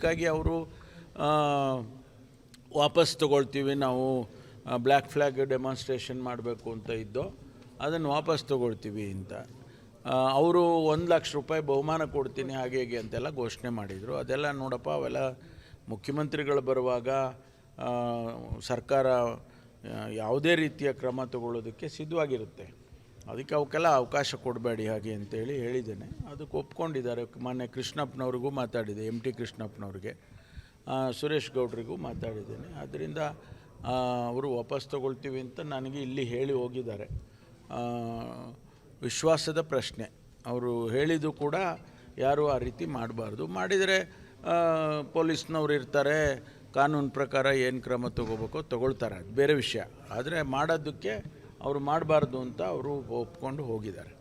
ಹಾಗಾಗಿ ಅವರು ವಾಪಸ್ ತಗೊಳ್ತೀವಿ, ನಾವು ಬ್ಲ್ಯಾಕ್ ಫ್ಲ್ಯಾಗ್ ಡೆಮಾನ್ಸ್ಟ್ರೇಷನ್ ಮಾಡಬೇಕು ಅಂತ ಇದ್ದೋ ಅದನ್ನು ವಾಪಸ್ ತಗೊಳ್ತೀವಿ ಅಂತ ಅವರು 1,00,000 ರೂಪಾಯಿ ಬಹುಮಾನ ಕೊಡ್ತೀನಿ ಹಾಗೆ ಹೇಗೆ ಅಂತೆಲ್ಲ ಘೋಷಣೆ ಮಾಡಿದರು. ಅದೆಲ್ಲ ನೋಡಪ್ಪ, ಅವೆಲ್ಲ ಮುಖ್ಯಮಂತ್ರಿಗಳು ಬರುವಾಗ ಸರ್ಕಾರ ಯಾವುದೇ ರೀತಿಯ ಕ್ರಮ ತಗೊಳ್ಳೋದಕ್ಕೆ ಸಿದ್ಧವಾಗಿರುತ್ತೆ. ಅದಕ್ಕೆ ಅವಕ್ಕೆಲ್ಲ ಅವಕಾಶ ಕೊಡಬೇಡಿ ಹಾಗೆ ಅಂತೇಳಿ ಹೇಳಿದ್ದೇನೆ. ಅದಕ್ಕೆ ಒಪ್ಕೊಂಡಿದ್ದಾರೆ. ಮೊನ್ನೆ ಕೃಷ್ಣಪ್ಪನವ್ರಿಗೂ ಮಾತಾಡಿದೆ, MT ಕೃಷ್ಣಪ್ಪನವ್ರಿಗೆ, ಸುರೇಶ್ ಗೌಡ್ರಿಗೂ ಮಾತಾಡಿದ್ದೇನೆ. ಆದ್ದರಿಂದ ಅವರು ವಾಪಸ್ ತಗೊಳ್ತೀವಿ ಅಂತ ನನಗೆ ಇಲ್ಲಿ ಹೇಳಿ ಹೋಗಿದ್ದಾರೆ. ವಿಶ್ವಾಸದ ಪ್ರಶ್ನೆ. ಅವರು ಹೇಳಿದ್ದು ಕೂಡ ಯಾರೂ ಆ ರೀತಿ ಮಾಡಬಾರ್ದು. ಮಾಡಿದರೆ ಪೊಲೀಸ್ನವ್ರು ಇರ್ತಾರೆ, ಕಾನೂನು ಪ್ರಕಾರ ಏನು ಕ್ರಮ ತಗೋಬೇಕೋ ತಗೊಳ್ತಾರೆ, ಅದು ಬೇರೆ ವಿಷಯ. ಆದರೆ ಮಾಡೋದಕ್ಕೆ ಅವರು ಮಾಡಬಾರ್ದು ಅಂತ ಅವರು ಒಪ್ಕೊಂಡು ಹೋಗಿದ್ದಾರೆ.